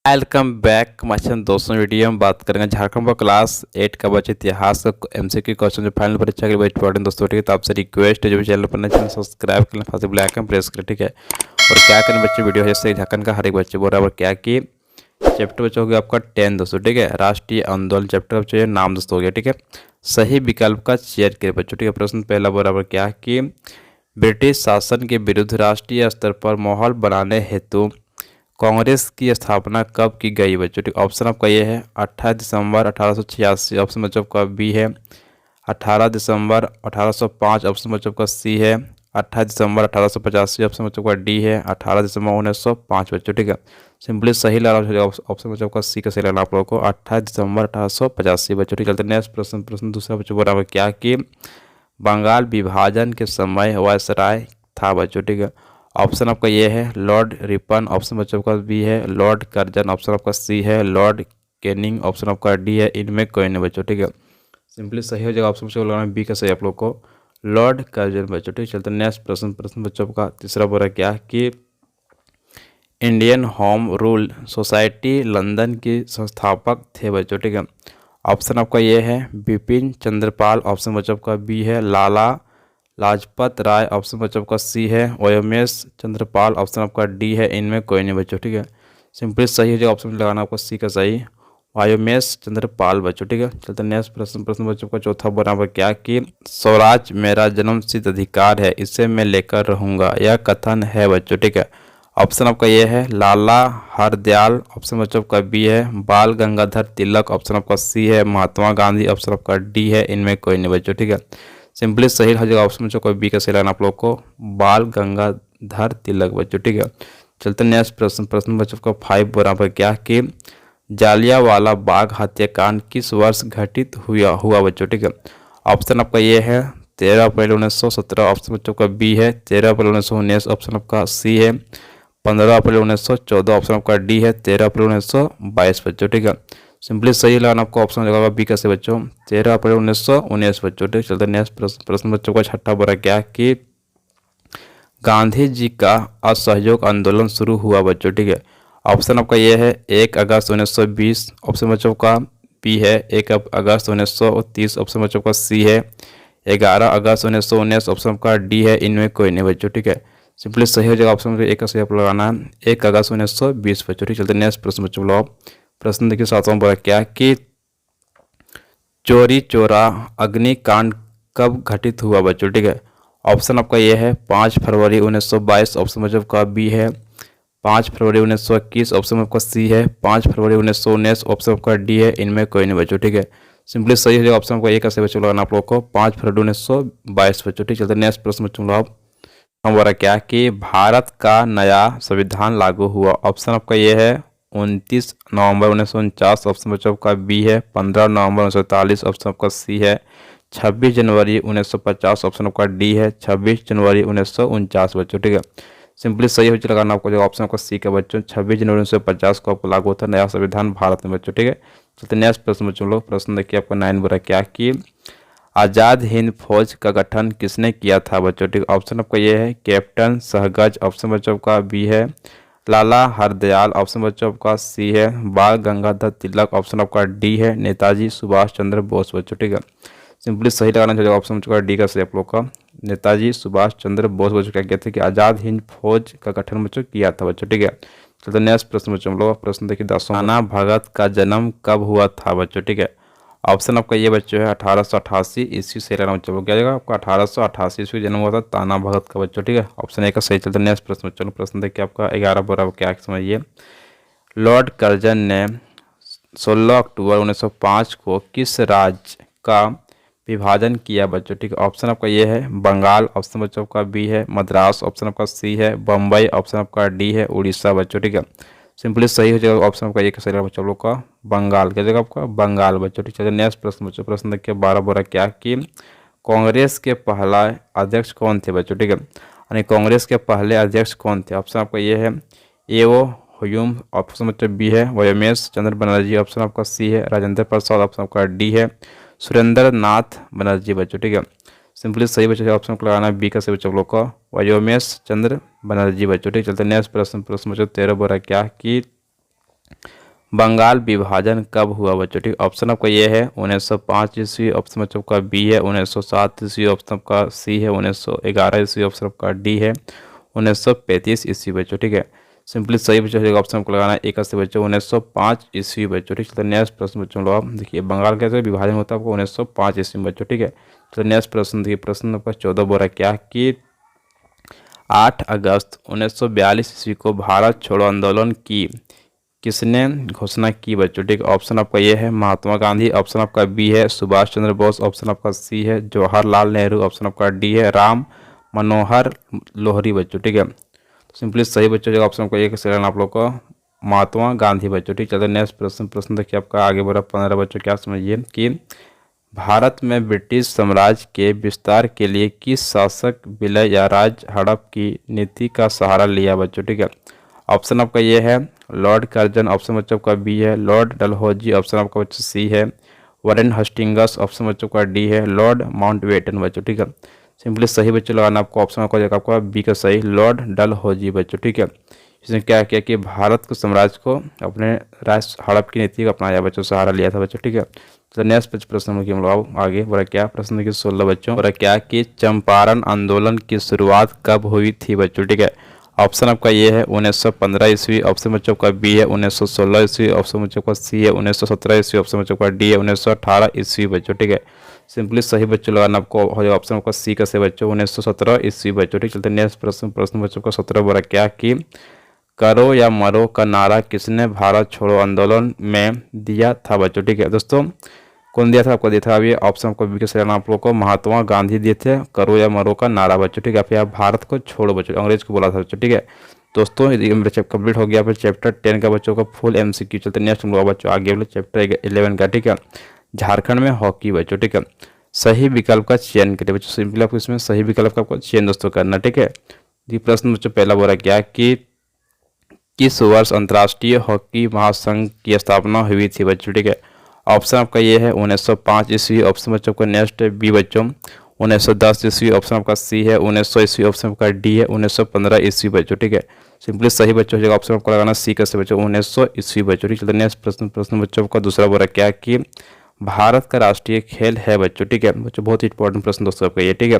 Welcome back my channel. दोस्तों video में बात करेंगे झारखंड बोर्ड क्लास 8 का बचे इतिहास का एमसीक्यू क्वेश्चन जो फाइनल परीक्षा के लिए इंपॉर्टेंट दोस्तों। ठीक है, तो आपसे रिक्वेस्ट है जो भी चैनल पर नए चैनल सब्सक्राइब कर लें, साथ ही बेल आइकन प्रेस करें। ठीक है, और क्या करें बच्चे वीडियो जैसे झारखंड का हर एक बच्चे बराबर क्या कि चैप्टर बच्चा हो गया आपका 10 दोस्तों। ठीक है, राष्ट्रीय आंदोलन चैप्टर बच्चे नाम दोस्तों हो गया। ठीक है, सही विकल्प का चयन करें बच्चों। ठीक है, प्रश्न पहला बराबर क्या कि ब्रिटिश शासन के विरुद्ध राष्ट्रीय स्तर पर माहौल बनाने हेतु कांग्रेस की स्थापना कब की गई बच्चों। ठीक, ऑप्शन आपका ये है 28 दिसंबर 1886, ऑप्शन बच्चों का बी है 18 दिसंबर 1805, ऑप्शन बच्चों का सी है 28 दिसंबर 1885, ऑप्शन बच्चों का डी है 18 दिसंबर 1905 बच्चों। ठीक है, सिंपली सही लगा ऑप्शन बच्चों का सी का सही लगा आप लोगों को 28 दिसंबर 1885 बच्चों। ठीक, चलते नेक्स्ट प्रश्न दूसरा बच्चों बराबर क्या कि बंगाल विभाजन के समय वायसराय था बच्चों। ठीक है, ऑप्शन आपका ये है लॉर्ड रिपन, ऑप्शन बच्चों का बी है लॉर्ड कर्जन, ऑप्शन आपका सी है लॉर्ड कैनिंग, ऑप्शन आपका डी है इनमें कोई नहीं बच्चों। ठीक है, सिंपली सही हो जाएगा ऑप्शन बच्चों को लगाना बी का सही आप लोग को लॉर्ड कर्जन बच्चों। ठीक, चलते नेक्स्ट प्रश्न बच्चों का तीसरा बोला क्या कि Indian home rule society London के संस्थापक थे बच्चों। ठीक है, ऑप्शन आपका ये है बिपिन चंद्रपाल, ऑप्शन बच्चों का बी है लाला लाजपत राय, ऑप्शन बच्चों का सी है ओएमएस चंद्रपाल, ऑप्शन आपका डी है इनमें कोई नहीं बच्चों। ठीक है, सिंपली सही है जो ऑप्शन लगाना आपको सी का सही ओएमएस चंद्रपाल बच्चों। ठीक है, चलते नेक्स्ट प्रश्न बच्चों का चौथा बराबर क्या कि स्वराज मेरा जन्मसिद्ध अधिकार है, इसे मैं लेकर रहूंगा, यह कथन है बच्चों। ठीक है, ऑप्शन आपका ये है लाला हरदयाल, ऑप्शन बच्चों का बी है बाल गंगाधर तिलक, ऑप्शन आपका सी है महात्मा गांधी, ऑप्शन आपका डी है इनमें कोई नहीं बच्चों। ठीक है, सिंपली सही हो जाएगा ऑप्शन बच्चों को बी का सही लाना आप लोग को बाल गंगाधर तिलक बच्चों। ठीक है, चलते नेक्स्ट प्रश्न बच्चों का 5 बराबर क्या कि जालियांवाला बाग हत्याकांड किस वर्ष घटित हुआ बच्चों। ठीक है, ऑप्शन आपका ये है 13 अप्रैल 1917, ऑप्शन बच्चों का बी है 13 अप्रैल 1919, ऑप्शन आपका सी है 15 अप्रैल 1914, ऑप्शन आपका डी है 13 अप्रैल 1922 बच्चों। ठीक है, सिंपली सही लगाना आपको ऑप्शन लगाएगा बी कैसे बच्चों 13 अप्रैल 1919 बच्चों। ठीक, चलते नेक्स्ट प्रश्न बच्चों का छठा बड़ा क्या कि गांधी जी का असहयोग आंदोलन शुरू हुआ बच्चों। ठीक है, ऑप्शन आपका ये है 1 अगस्त 1920, ऑप्शन बच्चों का बी है 1 अगस्त 1930, ऑप्शन बच्चों का सी है 11 अगस्त 1919, ऑप्शन आपका डी है इनमें कोई नहीं बच्चों। ठीक है, सिंपली सही हो जाएगा ऑप्शन एक का सही आप लगाना है 1 अगस्त 1920 बच्चों। ठीक, चलते नेक्स्ट प्रश्न बच्चों लो प्रश्न देखिए सातवां बड़ा क्या कि चोरी चोरा अग्निकांड कब घटित हुआ बच्चों। ठीक है, ऑप्शन आपका ये है 5 फरवरी 1922, ऑप्शन बच्चों का बी है 5 फरवरी 1921, ऑप्शन आपका सी है 5 फरवरी 1919, ऑप्शन आपका डी है इनमें कोई नहीं बच्चों। ठीक है, सिंपली सही हो जाएगा ऑप्शन आपका एक का सही बच्चों लगाना आप लोग को 5 फरवरी 1922 बच्चों। ठीक, चलते नेक्स्ट प्रश्न बच्चों लो हमारा क्या कि भारत का नया संविधान लागू हुआ, ऑप्शन आपका ये है 29 नवंबर 1949, ऑप्शन बच्चों का बी है 15 नवंबर 1943, ऑप्शन आपका सी है 26 जनवरी 1950, ऑप्शन आपका डी है 26 जनवरी 1949 बच्चों। ठीक है, सिंपली सही हो लगाना आपको जो ऑप्शन आपका सी का बच्चों 26 जनवरी 1950 को आपको लागू होता है नया संविधान भारत में बच्चों। ठीक है, चलते नेक्स्ट प्रश्न बच्चों लोग प्रश्न देखिए आपका 9 बुरा क्या कि आज़ाद हिंद फौज का गठन किसने किया था बच्चों। ठीक, ऑप्शन आपका ये है कैप्टन सहगज, ऑप्शन बच्चों का बी है लाला हरदयाल, ऑप्शन बच्चों का सी है बाल गंगाधर तिलक, ऑप्शन आपका डी है नेताजी सुभाष चंद्र बोस बच्चों। ठीक है, सिंपली सही लगाना चाहिए ऑप्शन बच्चों का डी का सही आप लोग का नेताजी सुभाष चंद्र बोस बच्चों क्या कहते हैं कि आज़ाद हिंद फौज का गठन बच्चों किया था बच्चों। ठीक है, चलते नेक्स्ट प्रश्न बच्चों हम लोग प्रश्न देखिए 10वां नाना भगत का जन्म कब हुआ था बच्चों। ठीक है, ऑप्शन आपका ये बच्चों है 1888 ईस्वी से लेना बच्चों क्या जाएगा आपका 1888 ईस्वी जन्म हुआ था ताना भगत का बच्चों। ठीक है, ऑप्शन ए का सही चलते नेक्स्ट प्रश्न बच्चों प्रश्न देखिए आपका 11 बराबर क्या समझिए लॉर्ड कर्जन ने 16 अक्टूबर 1905 को किस राज्य का विभाजन किया बच्चों। ठीक है, ऑप्शन आपका ये है बंगाल, ऑप्शन बच्चों का बी है मद्रास, ऑप्शन आपका सी है बम्बई, ऑप्शन आपका डी है उड़ीसा बच्चों। ठीक है, सिंपली सही हो जाएगा ऑप्शन आपका एक सही बच्चों लोग का बंगाल क्या जगह आपका बंगाल बच्चों। ठीक है, नेक्स्ट प्रश्न बच्चों प्रश्न देखिए 12 बोरा क्या कि कांग्रेस के पहला अध्यक्ष कौन थे बच्चों। ठीक है, यानी कांग्रेस के पहले अध्यक्ष कौन थे, ऑप्शन आपका ये है एओ ह्यूम, ऑप्शन बच्चों बी है वायमेश चंद्र बनर्जी, ऑप्शन आपका सी है राजेंद्र प्रसाद, ऑप्शन आपका डी है सुरेंद्र नाथ बनर्जी बच्चों। ठीक है, सिंपली सही बच्चों ऑप्शन को लगाना है बी का सही बच्चों लोग का वायोमेश चंद्र बनर्जी बच्चों। ठीक, चलते नेक्स्ट प्रश्न बच्चों 13 बोरा क्या कि बंगाल विभाजन कब हुआ बच्चों? ठीक, ऑप्शन आपका ये है 1905 ईस्वी, ऑप्शन बच्चों का बी है 1907 ईस्वी, ऑप्शन आपका सी है 1911 ईस्वी, ऑप्शन आपका डी है 1935 ईस्वी बच्चों। ठीक है, सिंपली सही बच्चों ऑप्शन को लगाना है एक से बच्चों 1905 ईस्वी बच्चों। ठीक, चलो नेक्स्ट प्रश्न बच्चों लोग देखिए, बंगाल कैसे विभाजन होता है आपको 1905 ईस्वी बच्चों। ठीक है, चलो नेक्स्ट प्रश्न देखिए, प्रश्न आपका 14 बोल रहा है क्या कि 8 अगस्त 1942 ईस्वी को भारत छोड़ो आंदोलन की किसने घोषणा की बच्चों? ठीक, ऑप्शन आपका ये है महात्मा गांधी, ऑप्शन आपका बी है सुभाष चंद्र बोस, ऑप्शन आपका सी है जवाहरलाल नेहरू, ऑप्शन आपका डी है राम मनोहर लोहिया बच्चों। ठीक है, तो सिंपली सही बच्चों जो ऑप्शन आपका एक सेकंड आप लोग को महात्मा गांधी बच्चों। ठीक, चलते नेक्स्ट प्रश्न देखिए आपका आगे बढ़ा 15 बच्चों। क्या समझिए कि भारत में ब्रिटिश साम्राज्य के विस्तार के लिए किस शासक विलय या राज हड़प की नीति का सहारा लिया बच्चों? ठीक है, ऑप्शन आपका ये है लॉर्ड कर्जन, ऑप्शन बच्चों का बी है लॉर्ड डलहौजी, ऑप्शन आपका बच्चों सी है वारेन हस्टिंगस, ऑप्शन बच्चों का डी है लॉर्ड माउंटबेटन बच्चों। ठीक है, सिंपली सही बच्चों लगाना आपको ऑप्शन आपका बी का सही लॉर्ड डलहौजी बच्चों। ठीक है, इसने क्या किया कि भारत के साम्राज्य को अपने राष्ट्र हड़प की नीति का अपनाया बच्चों, सहारा लिया था बच्चों। ठीक है, तो नेक्स्ट प्रश्न में हम लोग आगे बढ़ा क्या प्रश्न देखिए 16 बच्चों और क्या कि चंपारण आंदोलन की शुरुआत कब हुई थी बच्चों? ठीक है, ऑप्शन आपका ये है 1915 ईस्वी, ऑप्शन बच्चों का बी है 1916 ईस्वी, ऑप्शन बच्चों का सी है 1917 ईस्वी, ऑप्शन बच्चों का डी है 1918 ईस्वी बच्चों। ठीक है, सिंपली सही बच्चों लगाना आपको हो जाएगा ऑप्शन आपका सी का से बच्चों 1917 ईस्वी बच्चों। ठीक, चलते नेक्स्ट प्रश्न बच्चों का 17 बोला क्या कि करो या मरो का नारा किसने भारत छोड़ो आंदोलन में दिया था बच्चों? ठीक है दोस्तों, कौन दिया था आपको? दिया था अभी ऑप्शन आपको बी के सही आप लोगों को महात्मा गांधी दिए थे करो या मरो का नारा बच्चों। ठीक है, फिर आप भारत को छोड़ो बच्चों, अंग्रेज को बोला था बच्चों। ठीक है दोस्तों, ये मेरा चैप्टर कंप्लीट हो गया। फिर चैप्टर 10 का बच्चों का फुल एमसीक्यू चलते नेक्स्ट हम लोग बच्चों आगे बोले चैप्टर 11 का। ठीक है, झारखंड में हॉकी बच्चों। ठीक है, सही विकल्प का चयन करिए बच्चों, सिंपली आपको इसमें सही विकल्प का आपको चयन दोस्तों करना। ठीक है, ये प्रश्न बच्चों पहला बोला क्या कि किस वर्ष अंतर्राष्ट्रीय हॉकी महासंघ की स्थापना हुई थी बच्चों? ठीक है, ऑप्शन आपका ये है 1905 ईस्वी, ऑप्शन बच्चों का नेक्स्ट बी बच्चों 1910 ईस्वी, ऑप्शन आपका सी है 1900 ईस्वी, ऑप्शन आपका डी है 1915 ईस्वी बच्चों। ठीक है, सिंपली सही बच्चों हो जाएगा ऑप्शन आपको लगाना सी का से बच्चों 1900 ईस्वी बच्चों। ठीक, चलते नेक्स्ट प्रश्न बच्चों का दूसरा बोला क्या कि भारत का राष्ट्रीय खेल है बच्चों? ठीक है बच्चों, बहुत ही इंपॉर्टेंट प्रश्न दोस्तों आपका ये। ठीक है,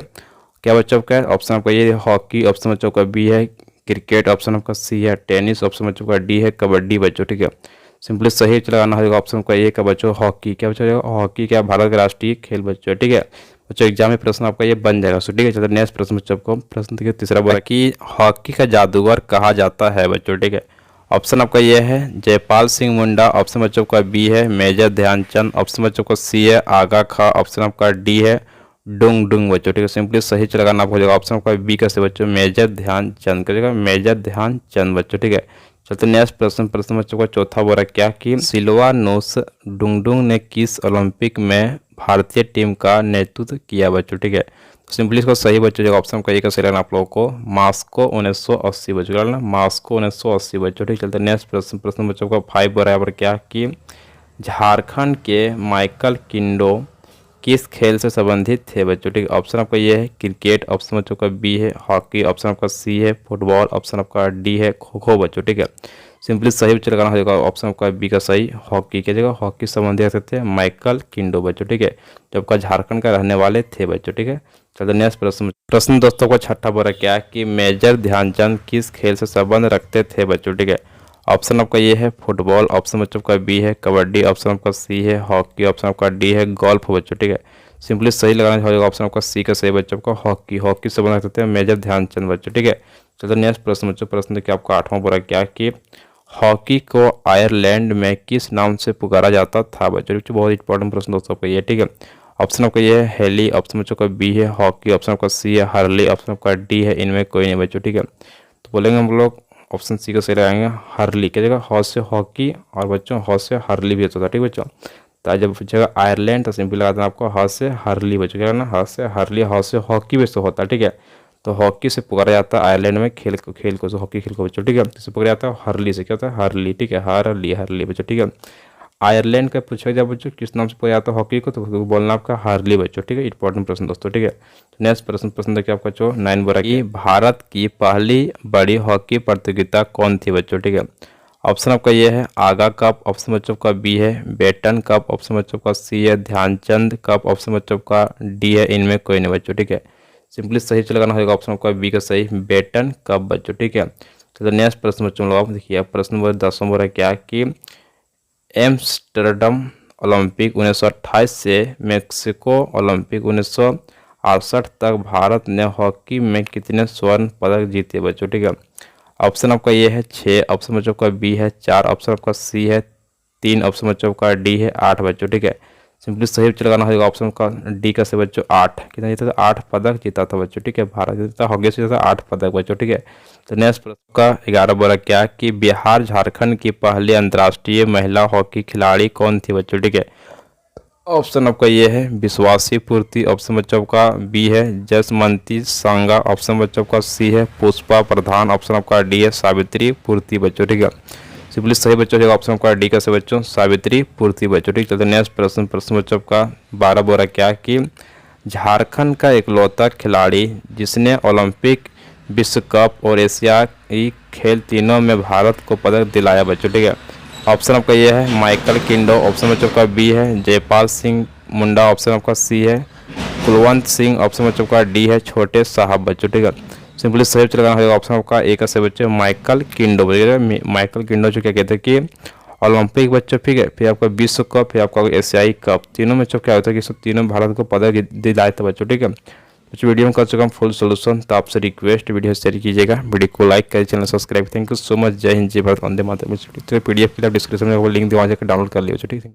क्या बच्चों का ऑप्शन आपका ये हॉकी, ऑप्शन बच्चों का बी है क्रिकेट, ऑप्शन आपका सी है टेनिस, ऑप्शन बच्चों का डी है कबड्डी बच्चों। ठीक है, सिंपली सही लगाना होगा ऑप्शन का ए का बच्चों हॉकी। क्या बच्चों हॉकी क्या भारत का राष्ट्रीय खेल बच्चों? ठीक है बच्चों, एग्जाम में प्रश्न आपका ये बन जाएगा। सो ठीक है, चलते नेक्स्ट प्रश्न बच्चों को प्रश्न देखिए तीसरा बोला कि हॉकी का जादूगर कहा जाता है बच्चों? ठीक है, ऑप्शन आपका ये है जयपाल सिंह मुंडा, ऑप्शन बच्चों का बी है मेजर ध्यानचंद, ऑप्शन बच्चों का सी है आगा खां, ऑप्शन आपका डी है डुंग डुंग बच्चों। ठीक है, सिंपली सही लगाना आपको हो जाएगा ऑप्शन आपका बी का से बच्चों मेजर ध्यानचंद का जगह मेजर ध्यानचंद बच्चों। ठीक है, चलते नेक्स्ट प्रश्न बच्चों का चौथा बोला क्या कि सिल्वानोस डुंगडुंग ने किस ओलंपिक में भारतीय टीम का नेतृत्व किया बच्चों? ठीक है, तो सिंपली इसको सही बच्चों जो ऑप्शन का एक सही लेना आप लोगों को मास्को 1980 बच्चों लेना मास्को 1980 बच्चों। ठीक, चलते नेक्स्ट प्रश्न बच्चों का 5 बराबर क्या कि झारखंड के माइकल किंडो किस खेल से संबंधित थे बच्चों? ठीक, ऑप्शन आपका ये है क्रिकेट, ऑप्शन बच्चों का बी है हॉकी, ऑप्शन आपका सी है फुटबॉल, ऑप्शन आपका डी है खो खो बच्चों। ठीक है, सिंपली सही बच्चों लगाना हो जाएगा ऑप्शन आपका बी का सही हॉकी की जगह हॉकी संबंधी रख सकते हैं माइकल किंडो बच्चों। ठीक है, जो आपका झारखंड का रहने वाले थे बच्चों। ठीक है, चलते नेक्स्ट प्रश्न दोस्तों का छठा बोला क्या कि मेजर ध्यानचंद किस खेल से संबंध रखते थे बच्चों? ठीक है, ऑप्शन आपका ये है फुटबॉल, ऑप्शन बच्चों का बी है कबड्डी, ऑप्शन आपका सी है हॉकी, ऑप्शन आपका डी है गोल्फ बच्चों। ठीक है, सिंपली सही लगाना हो जाएगा ऑप्शन आपका सी का सही बच्चों का हॉकी से बना सकते हैं मेजर ध्यानचंद बच्चों। ठीक है, चलो नेक्स्ट प्रश्न बच्चों प्रश्न देखिए आपका 8वां बोला क्या कि हॉकी को आयरलैंड में किस नाम से पुकारा जाता था बच्चों? बहुत इंपॉर्टेंट प्रश्न दोस्तों का ये। ठीक है, ऑप्शन आपका ये है हेली, ऑप्शन बच्चों का बी है हॉकी, ऑप्शन आपका सी है हरली, ऑप्शन आपका डी है इनमें कोई नहीं बच्चों। ठीक है, तो बोलेंगे हम लोग ऑप्शन सी का सही लगाएंगे हरली क्या जगह हॉ से हॉकी और बच्चों हॉ से हरली भी होता था। ठीक बच्चों, तो जब जगह आयरलैंड तो सिंपल लगा देना आपको हॉ से हरली बच्चों क्या ना हॉ से हरली हॉ से हॉकी भी तो होता है। ठीक है, तो हॉकी से पुकारा जाता है आयरलैंड में खेल को हॉकी खेल को बच्चों। ठीक है, इसे पुकारा जाता है हरली से क्या होता है हरली। ठीक है, हरली बच्चों। ठीक है, आयरलैंड का पूछा जाए बच्चों किस नाम से पुकारा जाता है हॉकी को तो बोलना आपका हार्ली बच्चों। ठीक है, इंपॉर्टेंट प्रश्न दोस्तों। ठीक है, नेक्स्ट प्रश्न देखिए आपका जो 9 बोला कि भारत की पहली बड़ी हॉकी प्रतियोगिता कौन थी बच्चों? ठीक है, ऑप्शन आपका ये है आगा कप, ऑप्शन बच्चों का बी है बेटन कप, ऑप्शन बच्चों का सी है ध्यानचंद कप, ऑप्शन बच्चों का डी है इनमें कोई नहीं बच्चों। ठीक है, सिंपली सही लगाना होगा ऑप्शन आपका बी का सही बेटन कप बच्चों। ठीक है, तो नेक्स्ट प्रश्न बच्चों लोग आप देखिए, प्रश्न नंबर 10 बोल रहा है क्या कि एम्स्टर्डम ओलंपिक 1928 से मेक्सिको ओलंपिक 1968 तक भारत ने हॉकी में कितने स्वर्ण पदक जीते बच्चों। ठीक है, ऑप्शन आपका ये है 6, ऑप्शन बच्चों का बी है 4, ऑप्शन आपका सी है 3, ऑप्शन बच्चों का डी है 8 बच्चों। ठीक है, सिंपली सही लगाना होगा ऑप्शन का डी का से बच्चों 8, कितना जीता था 8 पदक जीता था बच्चों। ठीक है, भारत जीता था हॉकी से जीता था 8 पदक बच्चों। ठीक है, तो नेक्स्ट प्रश्न का 11 बोला क्या कि बिहार झारखंड की पहली अंतर्राष्ट्रीय महिला हॉकी खिलाड़ी कौन थी बच्चों। ठीक है, ऑप्शन आपका ये है विश्वासी पूर्ति, ऑप्शन बच्चों का बी है जसमंती सांगा, ऑप्शन बच्चों का सी है पुष्पा प्रधान, ऑप्शन आपका डी है सावित्री पूर्ति बच्चों। ठीक है, सिंपली सही बच्चों होगा ऑप्शन आपका डी का से बच्चों सावित्री पूर्ति बच्चों। ठीक है, चलते नेक्स्ट प्रश्न बच्चों का 12 बोल रहा क्या कि झारखंड का इकलौता खिलाड़ी जिसने ओलंपिक, विश्व कप और एशियाई खेल तीनों में भारत को पदक दिलाया बच्चों। ठीक है, ऑप्शन आपका ये है माइकल किंडो, ऑप्शन बच्चों का बी है जयपाल सिंह मुंडा, ऑप्शन आपका सी है कुलवंत सिंह, ऑप्शन बच्चों का डी है छोटे साहब बच्चों। ठीक है, सिंपली सही लगाना होगा ऑप्शन आपका ए का से बच्चों माइकल किंडो। माइकल किंडो जो क्या कहते हैं कि ओलंपिक बच्चों। ठीक है, फिर आपका विश्व कप, फिर आपका एशियाई कप, तीनों में क्या होता है कि सब तीनों भारत को पदक दिलाए थे बच्चों। ठीक है, बच्चों वीडियो में कर चुका हूँ फुल सोल्यूशन, तो आपसे रिक्वेस्ट वीडियो शेयर कीजिएगा, वीडियो को लाइक करें, channel subscribe. Thank you so much, जय हिंद जय भारत, वंदे मातरम। पीडीएफ के लिए डिस्क्रिप्शन में लिंक दिया, वहाँ जाकर डाउनलोड कर लियो। ठीक है।